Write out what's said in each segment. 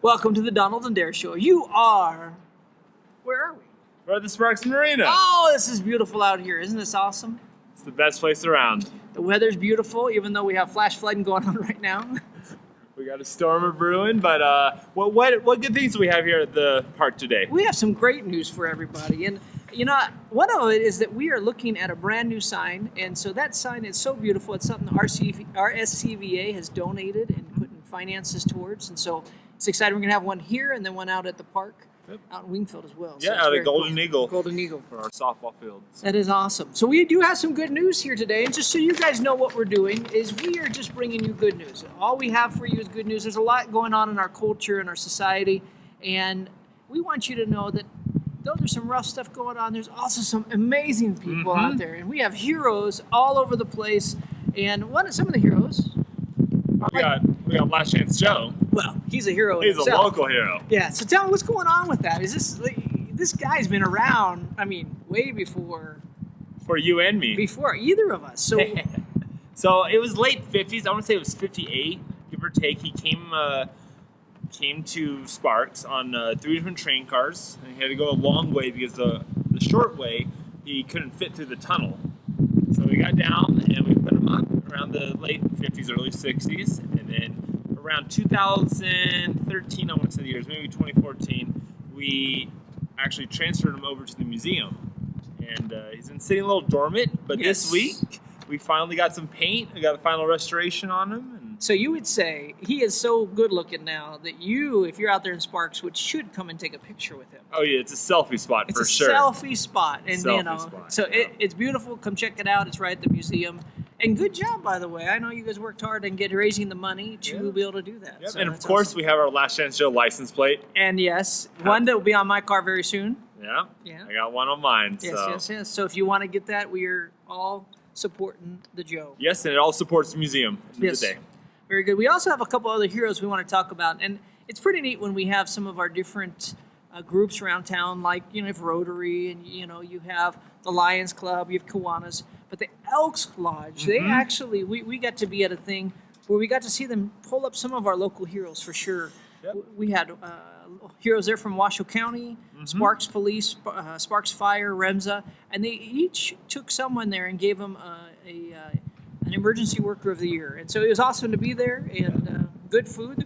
Welcome to the Donald and Dare Show. You are... Where are we? We're at the Sparks Marina. Oh, this is beautiful out here. Isn't this awesome? It's the best place around. The weather's beautiful, even though we have flash flooding going on right now. We got a storm brewing, but what good things do we have here at the park today? We have some great news for everybody. And, you know, one of it is that we are looking at a brand new sign. And so that sign is so beautiful. It's something the RSCVA has donated and put in finances towards. And so it's exciting. We're going to have one here and then one out at the park. Yep. Out in Wingfield as well. Yeah, it's out very of Golden cool. Eagle. Golden Eagle. For our softball fields. That is awesome. So we do have some good news here today. And just so you guys know what we're doing is we are just bringing you good news. All we have for you is good news. There's a lot going on in our culture and our society. And we want you to know that though there's some rough stuff going on, there's also some amazing people out there. And we have heroes all over the place. And some of the heroes... We got Last Chance Joe. Well, he's a hero in He's himself. a local hero. Yeah, so tell me what's going on with that. Is this guy's been around, I mean, way before For you and me. before either of us. So So it was late 50s. I want to say it was 58, give or take. He came to Sparks on 3 different train cars. And he had to go a long way because the short way, he couldn't fit through the tunnel. So we got down and we put him up around the late 50s, early 60s. And then around 2013, I want to say the years, maybe 2014, we actually transferred him over to the museum. And he's been sitting a little dormant, but Yes. this week we finally got some paint. We got the final restoration on him. And so you would say he is so good looking now that you, if you're out there in Sparks, should come and take a picture with him. oh yeah, it's a selfie spot It's for a sure. selfie spot, and you Selfie know, spot, so yeah. it's beautiful. Come check it out. It's right at the museum. And good job, by the way. I know you guys worked hard and raising the money to Yeah. be able to do that. Yep. So And of that's course, awesome. we have our Last Chance Joe license plate. And yes, one that will be on my car very soon. Yeah, Yeah. I got one on mine. Yes, so. yes. So if you want to get that, we are all supporting the Joe. Yes, and it all supports the museum at the end of Yes. the day. Very good. We also have a couple other heroes we want to talk about, and it's pretty neat when we have some of our different groups around town, like you have Rotary, and you have the Lions Club, you have Kiwanis, but the Elks Lodge. They actually we got to be at a thing where we got to see them pull up some of our local heroes for sure. Yep. We had heroes there from Washoe County, Sparks Police, Sparks Fire, REMSA, and they each took someone there and gave them an Emergency Worker of the Year. And so it was awesome to be there, and good food. The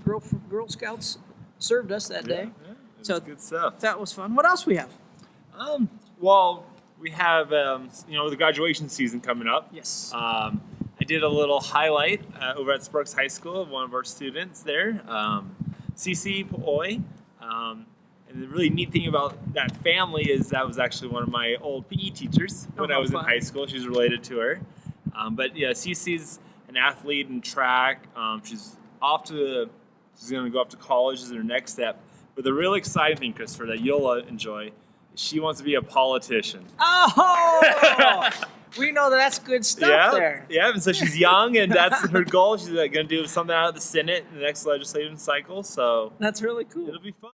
Girl Scouts served us that day. Yeah, it's So- good stuff. That was fun. What else we have? Well, we have the graduation season coming up. Yes. I did a little highlight over at Sparks High School of one of our students there, Cece Poi. And the really neat thing about that family is that was actually one of my old PE teachers when I was in fun. high school. She's related to her. But yeah, Cece's an athlete in track. She's going to go off to college as her next step. But the real exciting thing, Christopher, that you'll enjoy, is she wants to be a politician. Oh! We know that's good stuff there. Yeah, and so she's young, and that's her goal. She's going to do something out of the Senate in the next legislative cycle, so That's really cool. it'll be fun.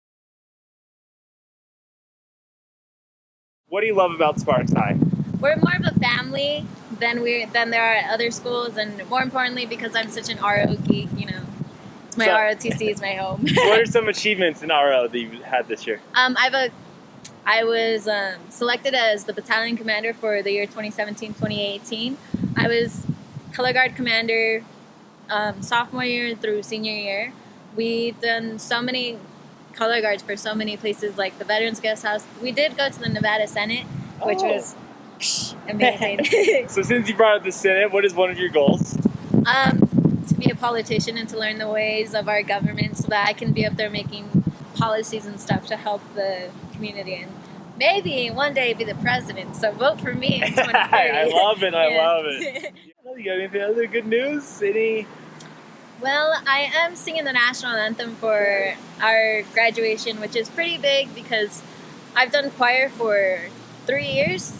What do you love about Sparks High? We're more of a family than there are other schools, and more importantly, because I'm such an RO geek, it's my So- ROTC is my home. What are some achievements in RO that you've had this year? I was selected as the battalion commander for the year 2017-2018. I was color guard commander sophomore year through senior year. We've done so many color guards for so many places, like the Veterans Guest House. We did go to the Nevada Senate, which was amazing. So since you brought up the Senate, what is one of your goals? To be a politician and to learn the ways of our government so that I can be up there making policies and stuff to help the community and maybe one day be the president. So vote for me in 2030. I love it. I Yeah. love it. You got anything other good news? Well, I am singing the national anthem for our graduation, which is pretty big because I've done choir for 3 years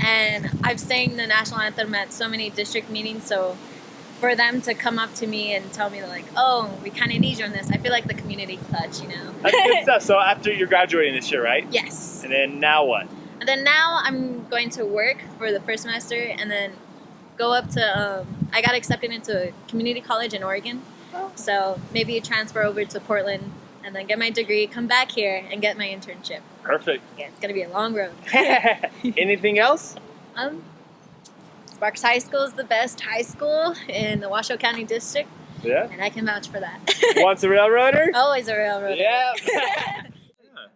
and I've sang the national anthem at so many district meetings. So for them to come up to me and tell me like, oh, we kind of need you on this, I feel like the community clutch, That's good stuff. So after you're graduating this year, right? Yes. And then now what? And then now I'm going to work for the first semester and then go up to, I got accepted into a community college in Oregon. So maybe transfer over to Portland and then get my degree, come back here, and get my internship. Perfect. Yeah, it's gonna be a long road. Anything else? Sparks High School is the best high school in the Washoe County District, Yeah. and I can vouch for that. Once a railroader? Always a railroad. Yeah.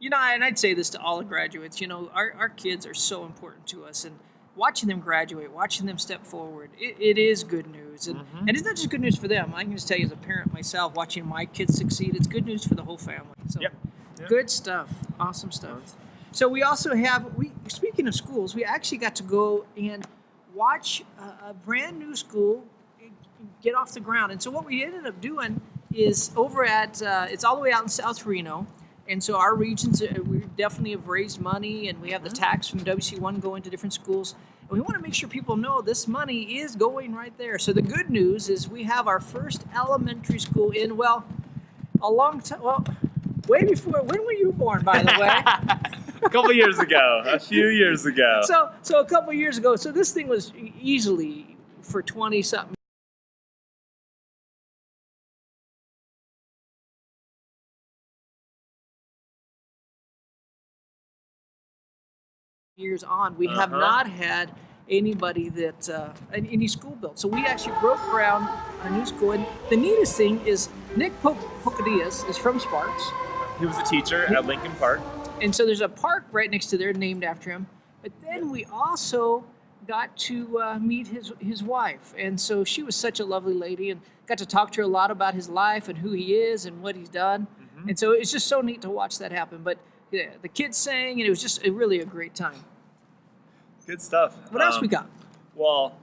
You know, and I'd say this to all the graduates, you know, our kids are so important to us, and watching them graduate, watching them step forward, it is good news. And, and it's not just good news for them. I can just tell you as a parent myself, watching my kids succeed, it's good news for the whole family. So Yep. good stuff. Awesome stuff. So we also have, speaking of schools, we actually got to go and watch a brand new school get off the ground. And so what we ended up doing is over at, it's all the way out in South Reno. And so our regions, we definitely have raised money, and we have the tax from WC1 going to different schools. And we want to make sure people know this money is going right there. So the good news is we have our first elementary school in, well, a long time, well, way before, when were you born, by the way? A couple years ago. A few years ago. So a couple years ago. So this thing was easily for 20-something years on, we have not had anybody that any school built. So we actually broke ground on a new school. And the neatest thing is Nick Pocadillas is from Sparks, He was a teacher at Lincoln Park. and so there's a park right next to there named after him. But then we also got to meet his wife, and so she was such a lovely lady, and got to talk to her a lot about his life and who he is and what he's done. And so it's just so neat to watch that happen. But yeah, the kids sang, and it was just really a great time. Good stuff. What else we got? Well,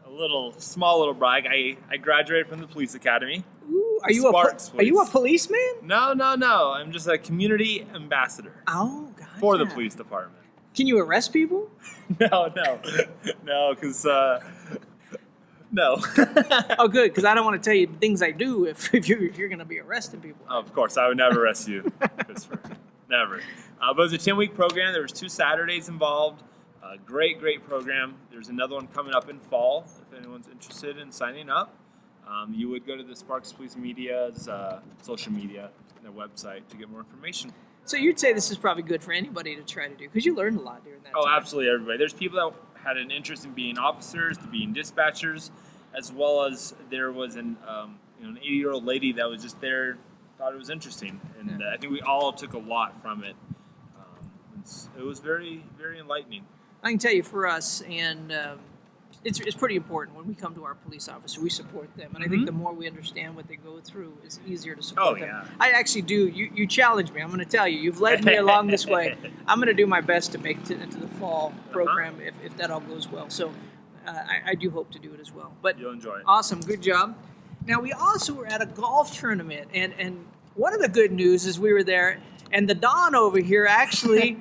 a small little brag. I graduated from the police academy. Ooh, are you Sparks, are you a please. policeman? No. I'm just a community ambassador Oh, gotcha. for the police department. Can you arrest people? No, because no. Oh, good, because I don't want to tell you things I do if you're going to be arresting people. Of course, I would never arrest you, Christopher. Never. But it was a 10-week program. There was 2 Saturdays involved. Great program. There's another one coming up in fall. If anyone's interested in signing up, you would go to the Sparks Police Media's social media and their website to get more information. So you'd say this is probably good for anybody to try to do, because you learned a lot during that Oh, time. absolutely, everybody. There's people that had an interest in being officers, to being dispatchers, as well as there was an 80-year-old lady that was just there, thought it was interesting, and I think we all took a lot from it. It was very, very enlightening. I can tell you for us, and it's pretty important when we come to our police officer, we support them. And I think the more we understand what they go through, it's easier to support them. yeah. I actually do. You challenge me. I'm going to tell you. You've led me along this way. I'm going to do my best to make it into the fall program if that all goes well. So I do hope to do it as well. But You'll enjoy it. awesome. Good job. Now, we also were at a golf tournament, and one of the good news is we were there, and the Don over here actually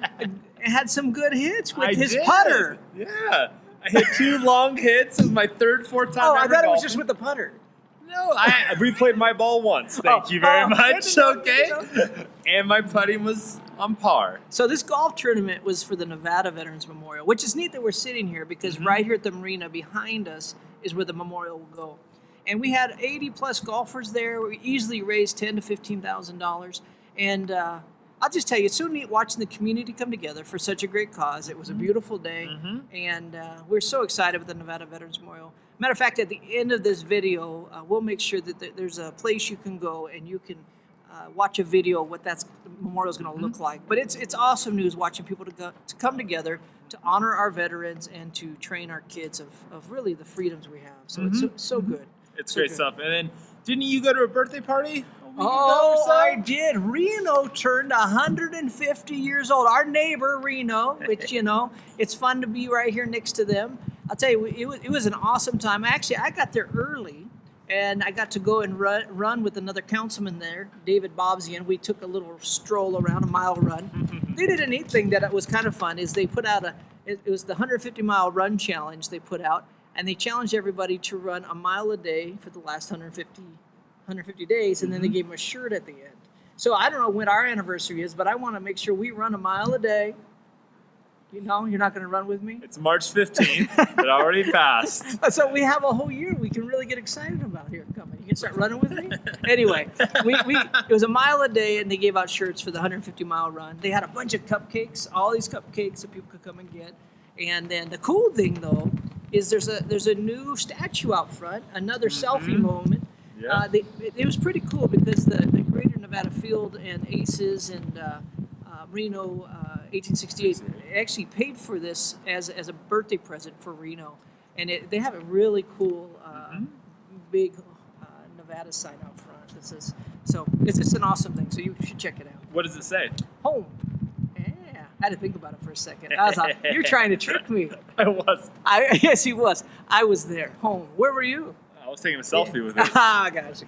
had some good hits with his did. putter. Yeah. I hit 2 long hits. It was my 3rd, 4th time Oh, I ever thought it was golfing. just with the putter. No, I replayed my ball once. Thank you very much. good to know, Okay. good to know. And my putting was on par. So this golf tournament was for the Nevada Veterans Memorial, which is neat that we're sitting here because right here at the marina behind us is where the memorial will go. And we had 80 plus golfers there. We easily raised $10,000 to $15,000. And I'll just tell you, it's so neat watching the community come together for such a great cause. It was a beautiful day, and we're so excited with the Nevada Veterans Memorial. Matter of fact, at the end of this video, we'll make sure that there's a place you can go and you can watch a video of what the memorial is going to look like. But it's awesome news watching people to come together to honor our veterans and to train our kids of really the freedoms we have. So it's so good. It's So great good. stuff. And then, didn't you go to a birthday party? a week ago Oh, or so? I did. Reno turned 150 years old. Our neighbor, Reno, which, it's fun to be right here next to them. I'll tell you, it was an awesome time. Actually, I got there early, and I got to go and run with another councilman there, David Bobsey, we took a little stroll around, a mile run. They did a neat thing that was kind of fun, is they put out it was the 150-mile run challenge they put out, and they challenged everybody to run a mile a day for the last 150 days, and then they gave them a shirt at the end. So I don't know when our anniversary is, but I want to make sure we run a mile a day. You're not going to run with me? It's March 15th. It already passed. So we have a whole year we can really get excited about here coming. You can start running with me? Anyway, it was a mile a day, and they gave out shirts for the 150-mile run. They had a bunch of cupcakes, all these cupcakes that people could come and get. And then the cool thing, though, is there's a new statue out front, another selfie moment. Yeah. It was pretty cool because the Greater Nevada Field and Aces and Reno 1868 actually paid for this as a birthday present for Reno. And they have a really cool big Nevada sign out front that says, so it's just an awesome thing. So you should check it out. What does it say? Home. Yeah, I had to think about it for a second. I was like, you're trying to trick me. I was. Yes, he was. I was there. Home. Where were you? I was taking a selfie with it. Ah, gotcha.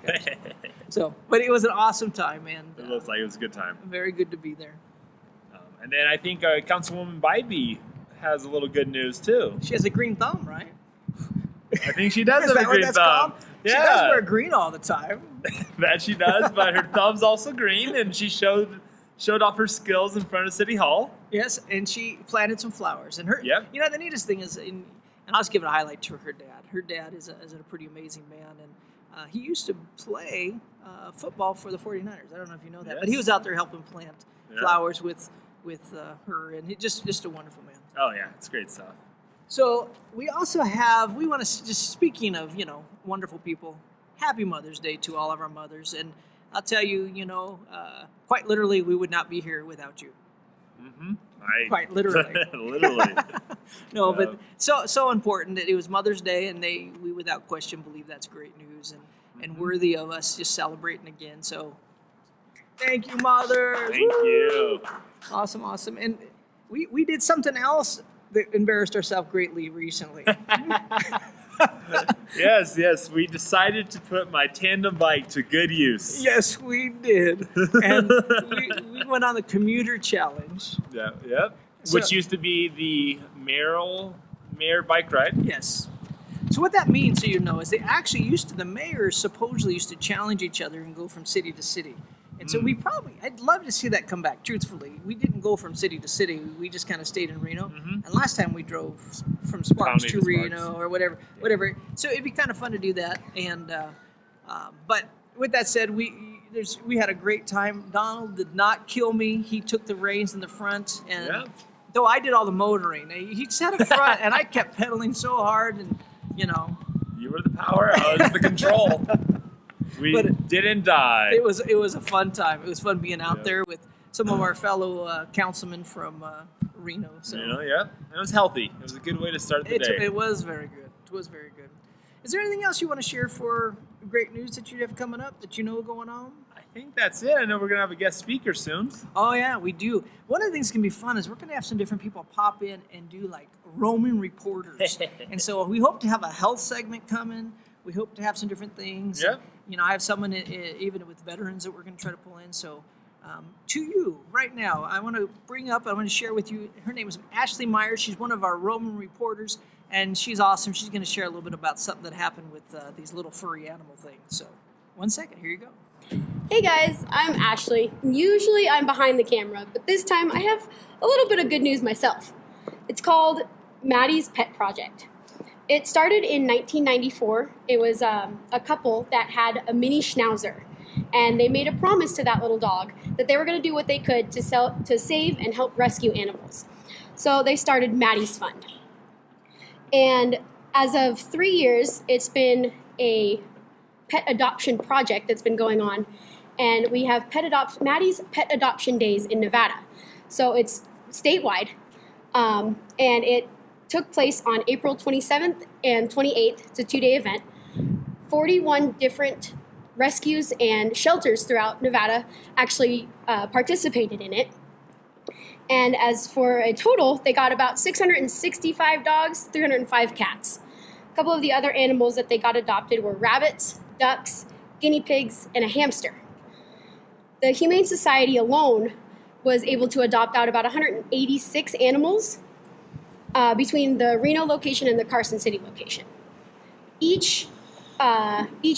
So, but it was an awesome time, and It looks like it was a good time. very good to be there. And then I think Councilwoman Bybee has a little good news too. She has a green thumb, right? I think she does Is have that a what green that's thumb. called? She does wear green all the time. That she does, but her thumb's also green, and she showed off her skills in front of City Hall. Yes, and she planted some flowers. And her, Yep. you know, the neatest thing is, and I'll just give it a highlight to her dad. Her dad is a pretty amazing man, and he used to play football for the 49ers. I don't know if you know that, but he Yes. was out there helping plant Yeah. flowers with her, and he just a wonderful man. Oh yeah, it's great stuff. So we also have, we want to, just speaking of, you know, wonderful people, happy Mother's Day to all of our mothers. And I'll tell you, you know, quite literally, we would not be here without you. Quite literally. Literally. No, but so important that it was Mother's Day, and we without question believe that's great news and worthy of us just celebrating again. So thank you, mothers. Thank you. Awesome. And we did something else that embarrassed ourselves greatly recently. Yes. We decided to put my tandem bike to good use. Yes, we did. And we went on the commuter challenge. Yep. So- Which used to be the mayor bike ride. Yes. So what that means, so you know, is the mayors supposedly used to challenge each other and go from city to city. And so I'd love to see that come back, truthfully. We didn't go from city to city. We just kind of stayed in Reno. And last time we drove from Sparks County to to Reno Sparks. or whatever. So it'd be kind of fun to do that. And but with that said, we had a great time. Donald did not kill me. He took the reins in the front, and Yeah. though I did all the motoring, he sat up front, and I kept pedaling so hard, and you know. You were the power. I was the control. We But didn't die. It was a fun time. It was fun being out there with some of our fellow councilmen from Reno. So It was healthy. It was a good way to start the day. it was very good. It was very good. Is there anything else you want to share for great news that you have coming up that you know going on? I think that's it. I know we're gonna have a guest speaker soon. Oh yeah, we do. One of the things that's gonna be fun is we're gonna have some different people pop in and do like Roman reporters. And so we hope to have a health segment coming. We hope to have some different things. Yep. You know, I have someone even with veterans that we're going to try to pull in. So to you right now, I want to share with you, her name is Ashley Myers. She's one of our Roman reporters, and she's awesome. She's going to share a little bit about something that happened with these little furry animal things. So 1 second, here you go. Hey guys, I'm Ashley. Usually I'm behind the camera, but this time I have a little bit of good news myself. It's called Maddie's Pet Project. It started in 1994. It was a couple that had a mini schnauzer, and they made a promise to that little dog that they were going to do what they could to save and help rescue animals. So they started Maddie's Fund. And as of 3 years, it's been a pet adoption project that's been going on, and we have Maddie's Pet Adoption Days in Nevada. So it's statewide, and it took place on April 27th and 28th. It's a 2-day event. 41 different rescues and shelters throughout Nevada actually participated in it. And as for a total, they got about 665 dogs, 305 cats. A couple of the other animals that they got adopted were rabbits, ducks, guinea pigs, and a hamster. The Humane Society alone was able to adopt out about 186 animals between the Reno location and the Carson City location. Each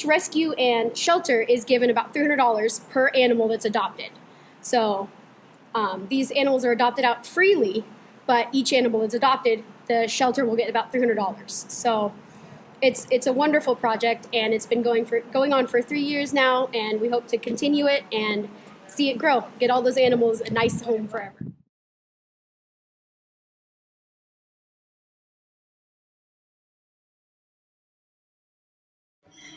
rescue and shelter is given about $300 per animal that's adopted. So these animals are adopted out freely, but each animal that's adopted, the shelter will get about $300. So It's a wonderful project, and it's been going on for 3 years now, and we hope to continue it and see it grow, get all those animals a nice home forever.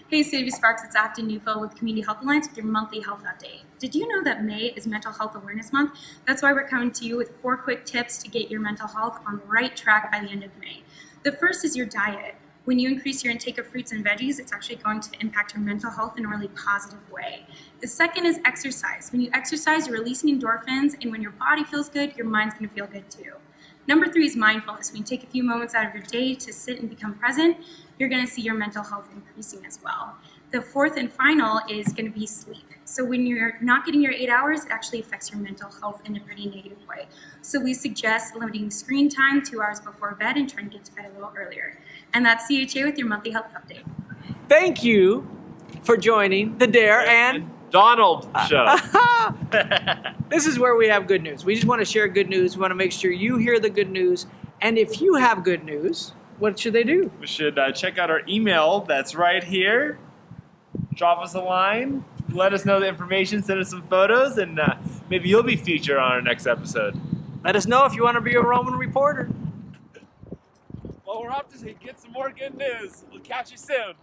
Hey City of Sparks, it's Afton Neufeld with Community Health Alliance with your monthly health update. Did you know that May is Mental Health Awareness Month? That's why we're coming to you with 4 quick tips to get your mental health on the right track by the end of May. The first is your diet. When you increase your intake of fruits and veggies, it's actually going to impact your mental health in a really positive way. The second is exercise. When you exercise, you're releasing endorphins, and when your body feels good, your mind's going to feel good too. Number 3 is mindfulness. When you take a few moments out of your day to sit and become present, you're going to see your mental health increasing as well. The fourth and final is going to be sleep. So when you're not getting your 8 hours, it actually affects your mental health in a pretty negative way. So we suggest limiting screen time 2 hours before bed and trying to get to bed a little earlier. And that's CHA with your monthly health update. Thank you for joining the Dare and Donald show. This is where we have good news. We just want to share good news. We want to make sure you hear the good news. And if you have good news, what should they do? We should check out our email that's right here. Drop us a line. Let us know the information. Send us some photos. And maybe you'll be featured on our next episode. Let us know if you want to be a Roman reporter. Well, we're off to get some more good news. We'll catch you soon.